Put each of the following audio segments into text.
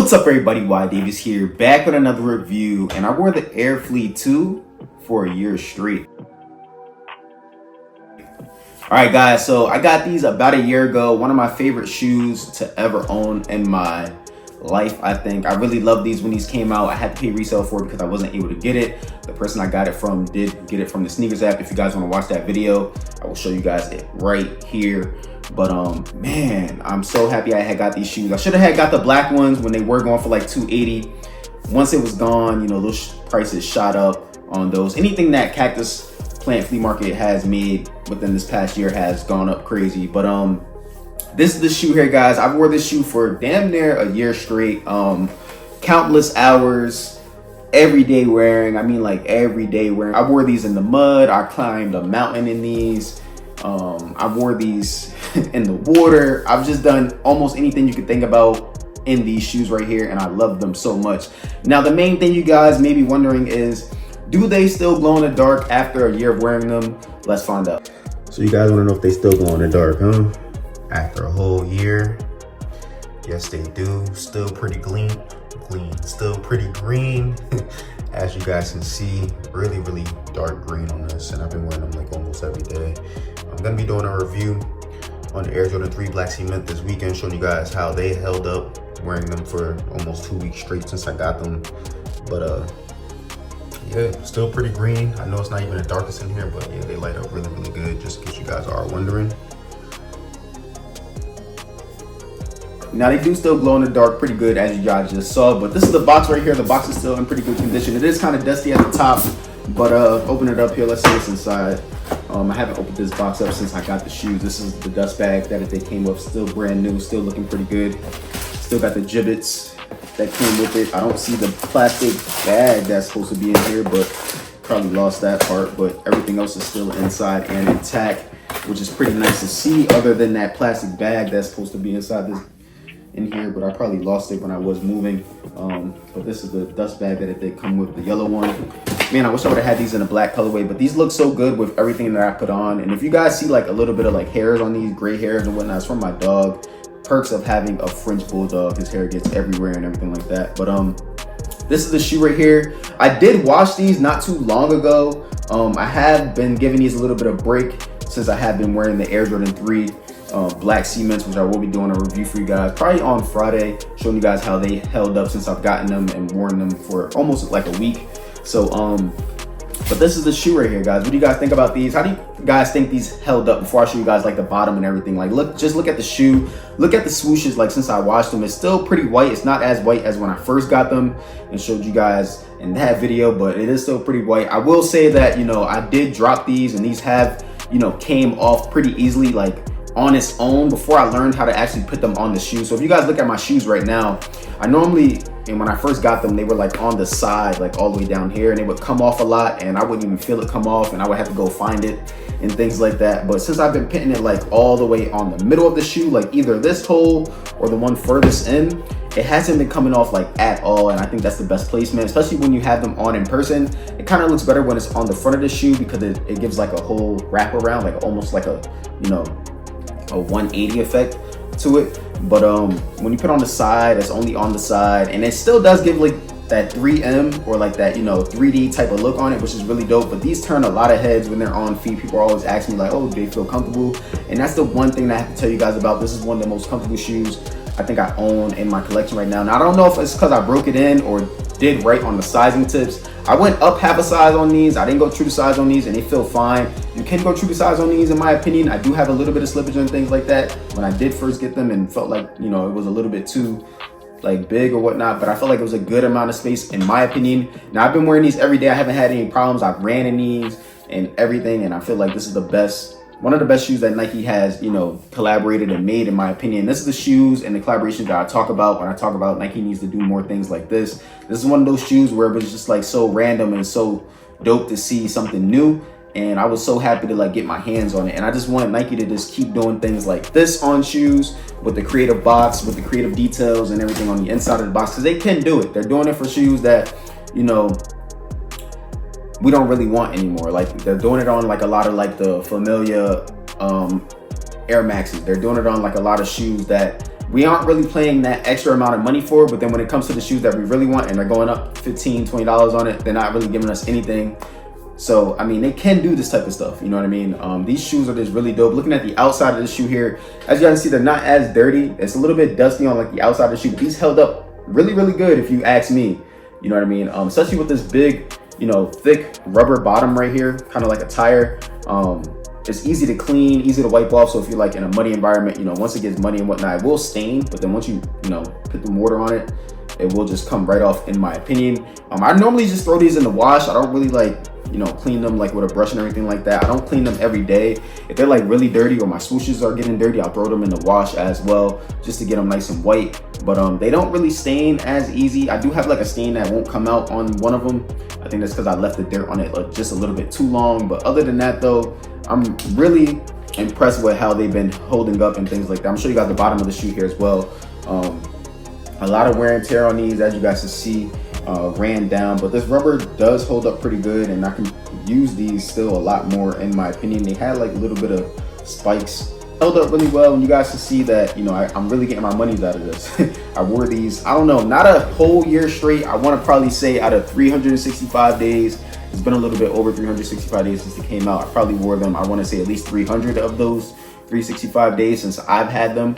What's up everybody, whydavis here, back with another review, and I wore the Air Flea 2 for a year straight. Alright guys, so I got these about a year ago. One of my favorite shoes to ever own in my life, I think. I really loved these when these came out. I had to pay resale for it because I wasn't able to get it. The person I got it from did get it from the sneakers app. If you guys want to watch that video, I will show you guys it right here. But man, I'm so happy I had got these shoes. I should have got the black ones when they were going for like $280. Once it was gone, you know, those prices shot up on those. Anything that Cactus Plant Flea Market has made within this past year has gone up crazy. But this is the shoe here, guys. I wore this shoe for damn near a year straight. Countless hours, every day wearing. I mean, like every day wearing. I wore these in the mud. I climbed a mountain in these. I wore these in the water. I've just done almost anything you could think about in these shoes right here, and I love them so much. Now, the main thing you guys may be wondering is, do they still glow in the dark after a year of wearing them? Let's find out. So you guys want to know if they still glow in the dark, huh? After a whole year, yes they do. Still pretty clean, still pretty green. As you guys can see, really dark green on this, and I've been wearing them like almost every day. I'm gonna be doing a review on the Air Jordan 3 Black Cement this weekend, showing you guys how they held up wearing them for almost 2 weeks straight since I got them. But yeah, still pretty green. I know it's not even the darkest in here, but yeah, they light up really good, just in case you guys are wondering. Now, they do still glow in the dark pretty good, as you guys just saw, but this is the box right here. The box is still in pretty good condition. It is kind of dusty at the top, but open it up here. Let's see what's inside. I haven't opened this box up since I got the shoes. This is the dust bag that they came with, still brand new, still looking pretty good. Still got the gibbets that came with it. I don't see the plastic bag that's supposed to be in here, but probably lost that part, but everything else is still inside and intact, which is pretty nice to see, other than that plastic bag that's supposed to be inside this in here, but I probably lost it when I was moving. But this is the dust bag that it did come with, the yellow one. Man, I wish I would have had these in a black colorway, but these look so good with everything that I put on. And if you guys see like a little bit of like hairs on these, gray hairs and whatnot, it's from my dog. Perks of having a French bulldog, his hair gets everywhere and everything like that. But this is the shoe right here. I did wash these not too long ago. I have been giving these a little bit of break since I have been wearing the Air Jordan 3 Black Cements, which I will be doing a review for you guys probably on Friday, showing you guys how they held up since I've gotten them and worn them for almost like a week. So but this is the shoe right here, guys. What do you guys think about these? How do you guys think these held up? Before I show you guys like the bottom and everything, like just look at the shoe, look at the swooshes. Like, since I washed them, it's still pretty white. It's not as white as when I first got them and showed you guys in that video, but it is still pretty white. I will say that, you know, I did drop these, and these have, you know, came off pretty easily, like on its own, before I learned how to actually put them on the shoe. So if you guys look at my shoes right now, I normally, and when I first got them, they were like on the side, like all the way down here, and they would come off a lot, and I wouldn't even feel it come off, and I would have to go find it and things like that. But since I've been putting it like all the way on the middle of the shoe, like either this hole or the one furthest in, it hasn't been coming off like at all. And I think that's the best placement, especially when you have them on in person. It kind of looks better when it's on the front of the shoe, because it gives like a whole wrap around, like almost like a, you know, a 180 effect to it. But when you put on the side, it's only on the side, and it still does give like that 3M or like that, you know, 3D type of look on it, which is really dope. But these turn a lot of heads when they're on feet. People are always asking me like, oh, do they feel comfortable? And that's the one thing that I have to tell you guys about. This is one of the most comfortable shoes I think I own in my collection right now. Now, I don't know if it's because I broke it in or did right on the sizing tips. I went up half a size on these. I didn't go true to size on these, and they feel fine. You can go true to size on these, in my opinion. I do have a little bit of slippage and things like that when I did first get them, and felt like, you know, it was a little bit too like big or whatnot, but I felt like it was a good amount of space, in my opinion. Now, I've been wearing these every day. I haven't had any problems. I've ran in these and everything, and I feel like this is the best, one of the best shoes that Nike has, you know, collaborated and made, in my opinion. This is the shoes and the collaborations that I talk about when I talk about Nike needs to do more things like this. This is one of those shoes where it was just like so random and so dope to see something new, and I was so happy to like get my hands on it. And I just want Nike to just keep doing things like this on shoes, with the creative box, with the creative details and everything on the inside of the box, because they can do it. They're doing it for shoes that, you know, we don't really want anymore. Like, they're doing it on like a lot of like the familiar Air Maxes. They're doing it on like a lot of shoes that we aren't really paying that extra amount of money for. But then when it comes to the shoes that we really want and they're going up $15-20 on it, they're not really giving us anything. So I mean, they can do this type of stuff, you know what I mean? These shoes are just really dope. Looking at the outside of the shoe here, as you guys can see, they're not as dirty. It's a little bit dusty on like the outside of the shoe, but these held up really good if you ask me, you know what I mean? Especially with this big, you know, thick rubber bottom right here, kind of like a tire. It's easy to clean, easy to wipe off. So if you're like in a muddy environment, you know, once it gets muddy and whatnot, it will stain, but then once you know, put the mortar on it, it will just come right off, in my opinion. I normally just throw these in the wash. I don't really like, you know, clean them like with a brush and everything like that. I don't clean them every day. If they're like really dirty or my swooshes are getting dirty, I'll throw them in the wash as well, just to get them nice and white. But they don't really stain as easy. I do have like a stain that won't come out on one of them. I think that's because I left the dirt on it like just a little bit too long. But other than that though, I'm really impressed with how they've been holding up and things like that. I'm sure you got the bottom of the shoe here as well. A lot of wear and tear on these, as you guys can see, ran down, but this rubber does hold up pretty good, and I can use these still a lot more, in my opinion. They had like a little bit of spikes, held up really well, and you guys can see that, you know, I'm really getting my money's out of this. I wore these, I don't know, not a whole year straight. I want to probably say out of 365 days, it's been a little bit over 365 days since they came out. I probably wore them, I want to say at least 300 of those 365 days since I've had them,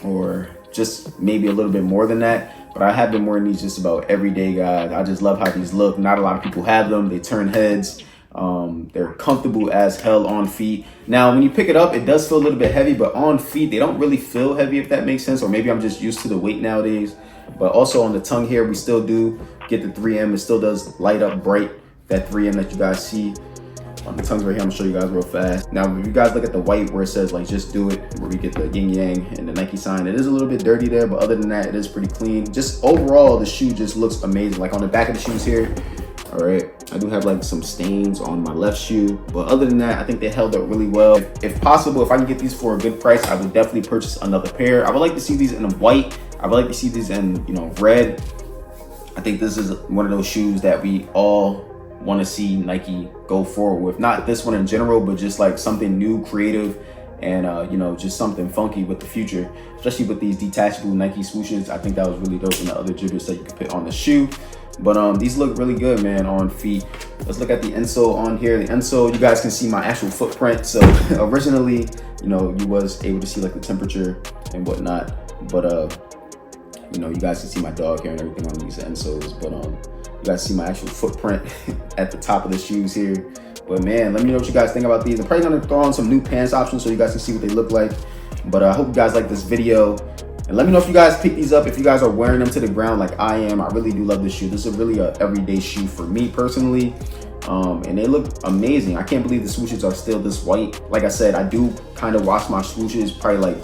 or just maybe a little bit more than that. But I have been wearing these just about every day, guys. I just love how these look. Not a lot of people have them. They turn heads. They're comfortable as hell on feet. Now, when you pick it up, it does feel a little bit heavy, but on feet, they don't really feel heavy, if that makes sense. Or maybe I'm just used to the weight nowadays. But also on the tongue here, we still do get the 3M. It still does light up bright, that 3M that you guys see. On the tongues right here, I'm gonna show you guys real fast. Now, if you guys look at the white where it says like just do it, where we get the yin yang and the Nike sign, it is a little bit dirty there, but other than that, it is pretty clean. Just overall, the shoe just looks amazing. Like on the back of the shoes here, all right, I do have like some stains on my left shoe, but other than that, I think they held up really well. If possible, if I can get these for a good price, I would definitely purchase another pair. I would like to see these in white. I would like to see these in, you know, red. I think this is one of those shoes that we all want to see Nike go forward with. Not this one in general, but just like something new, creative, and you know, just something funky with the future, especially with these detachable Nike swooshes. I think that was really dope, and the other gibbets that you could put on the shoe. But these look really good, man, on feet. Let's look at the insole on here. The insole, you guys can see my actual footprint. So originally, you know, you was able to see like the temperature and whatnot, but you know, you guys can see my dog hair and everything on these insoles. But you guys see my actual footprint at the top of the shoes here. But man, let me know what you guys think about these. I'm probably gonna throw on some new pants options so you guys can see what they look like. But I hope you guys like this video. And let me know if you guys pick these up, if you guys are wearing them to the ground like I am. I really do love this shoe. This is really an everyday shoe for me personally. And they look amazing. I can't believe the swooshes are still this white. Like I said, I do kind of wash my swooshes probably like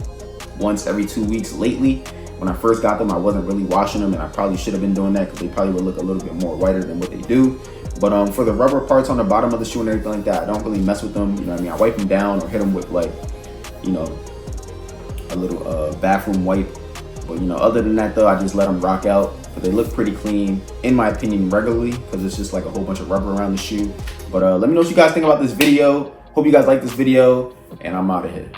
once every 2 weeks lately. When I first got them, I wasn't really washing them, and I probably should have been doing that because they probably would look a little bit more whiter than what they do. But for the rubber parts on the bottom of the shoe and everything like that, I don't really mess with them. You know what I mean? I wipe them down or hit them with like, you know, a little bathroom wipe. But you know, other than that though, I just let them rock out. But they look pretty clean, in my opinion, regularly, because it's just like a whole bunch of rubber around the shoe. But let me know what you guys think about this video. Hope you guys like this video, and I'm out of here.